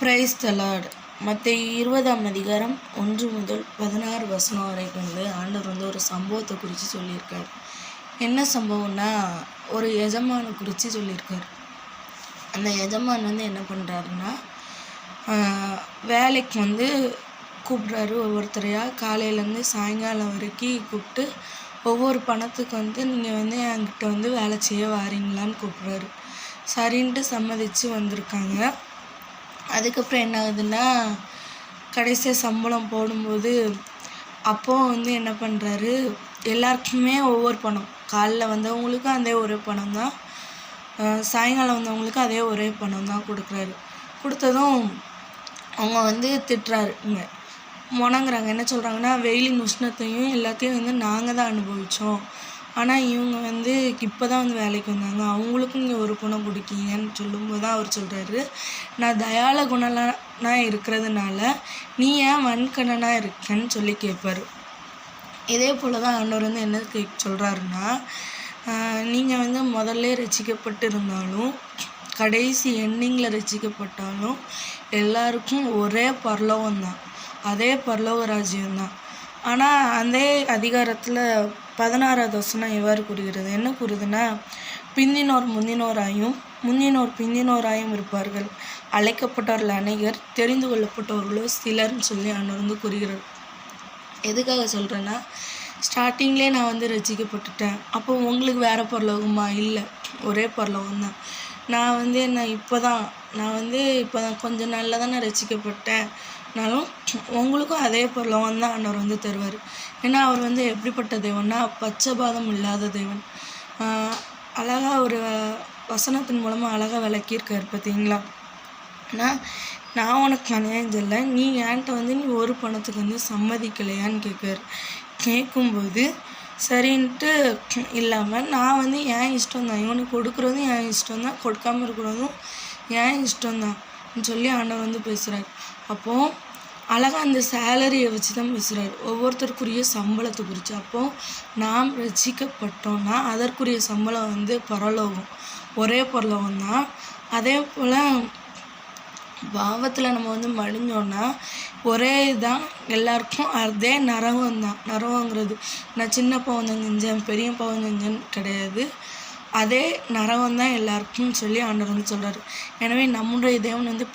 Praise the Lord. மத்தேயு 20ஆம் அதிகாரம் 1 முதல் 16 வசனம் வரைக்கும் ஆண்டவர் ஒரு சம்பவத்தை குறித்து சொல்லியிருக்கார். என்ன சம்பவம்னா, ஒரு எஜமான குறித்து சொல்லியிருக்கார். அந்த எஜமான் என்ன பண்ணுறாருன்னா, வேலைக்கு கூப்பிட்றாரு. ஒவ்வொருத்தரையாக காலையிலேருந்து சாயங்காலம் வரைக்கும் கூப்பிட்டு ஒவ்வொரு பணத்துக்கு நீங்கள் என்கிட்ட வேலை செய்ய வாரீங்களான்னு கூப்பிட்றாரு. சரின்ட்டு சம்மதித்து வந்திருக்காங்க. அதுக்கப்புறம் என்ன ஆகுதுன்னா, கடைசியாக சம்பளம் போடும்போது அப்போது என்ன பண்ணுறாரு, எல்லாருக்குமே ஒவ்வொரு பணம். காலைல வந்தவங்களுக்கும் அதே ஒரே பணம் தான், சாயங்காலம் வந்தவங்களுக்கும் அதே ஒரே பணம் தான் கொடுக்குறாரு. கொடுத்ததும் அவங்க திட்டுறாரு. இங்கே முணங்குறாங்க. என்ன சொல்கிறாங்கன்னா, வெயிலின் உஷ்ணத்தையும் எல்லாத்தையும் நாங்கள் தான் அனுபவித்தோம். ஆனால் இவங்க இப்போ தான் வேலைக்கு வந்தாங்க, அவங்களுக்கும் இங்கே ஒரு பணம் கொடுக்கீங்கன்னு சொல்லும்போது தான் அவர் சொல்கிறாரு, நான் தயால குணனாக இருக்கிறதுனால நீ ஏன் வன்கணனாக இருக்கேன்னு சொல்லி கேட்பார். இதே போல் தான் ஆண்டவர் என்ன சொல்கிறாருன்னா, நீங்கள் முதல்ல ரசிக்கப்பட்டு இருந்தாலும் கடைசி எண்டிங்கில் ரசிக்கப்பட்டாலும் எல்லாருக்கும் ஒரே பரலோகம் தான், அதே பரலோக ராஜ்யம்தான். ஆனால் அதே அதிகாரத்தில் 16வது வசனம் எவ்வாறு கூறுகிறது? என்ன கூறுதுன்னா, பிந்தினோர் முந்தினோராயும் முந்தினோர் பிந்தினோராயும் இருப்பார்கள், அழைக்கப்பட்டவர்கள் அநேகர், தெரிந்து கொள்ளப்பட்டவர்களோ சிலர்னு சொல்லி ஆண்டவர் கூறுகிறார். எதுக்காக சொல்கிறேன்னா, ஸ்டார்டிங்லேயே நான் ரசிக்கப்பட்டுட்டேன், அப்போ உங்களுக்கு வேறு பரலோகமா? இல்லை, ஒரே பரலோகம்தான். நான் இப்போ தான் கொஞ்சம் நாளில் தான் நான் ரசிக்கப்பட்டேன்னாலும் உங்களுக்கும் அதே பரலோகம் தான் ஆண்டவர் தருவார். ஏன்னா அவர் எப்படிப்பட்ட தேவன்னா, பட்சபாதம் இல்லாத தேவன். அழகாக ஒரு வசனத்தின் மூலமாக அழகாக விளக்கியிருக்கார் பார்த்தீங்களா. நான் உனக்கு அநியாயம் சொல்ல, நீ என்கிட்ட நீ ஒரு பணத்துக்கு சம்மதிக்கலையான்னு கேட்கும்போது சரின்ட்டு இல்லாமல், நான் என் இஷ்டம் தான், இவனுக்கு கொடுக்குறதும் என் இஷ்டம் தான், கொடுக்காமல் இருக்கிறதும் என் இஷ்டம்தான் சொல்லி ஆண்டவர் பேசுகிறார். அப்போது அழகாக அந்த சேலரியை வச்சு தான் பேசுகிறார், ஒவ்வொருத்தருக்குரிய சம்பளத்தை குறித்து. அப்போது நாம் ரசிக்கப்பட்டோன்னா அதற்குரிய சம்பளம் பரலோகம், ஒரே பரலோகம் தான். அதே போல் பாவத்தில் நம்ம மடிஞ்சோன்னா ஒரே தான் எல்லாருக்கும், அதே நரகம் தான். நரகங்கிறது நான் சின்ன பாவம் தான் செஞ்சேன், பெரிய பாவம் செஞ்சேன்னு கிடையாது, அதே நரகம் தான் எல்லாருக்கும் சொல்லி ஆண்டவர் சொல்கிறார். எனவே நம்முடைய தேவன்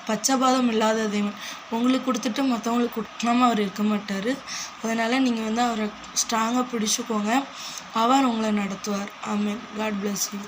பட்சபாதம் இல்லாத தேவன். உங்களுக்கு கொடுத்துட்டு மற்றவங்களுக்கு கொடுக்காமல் அவர் இருக்க மாட்டார். அதனால் நீங்கள் அவரை ஸ்ட்ராங்காக பிடிச்சிக்கோங்க, அவர் உங்களை நடத்துவார். ஆமென். God bless you.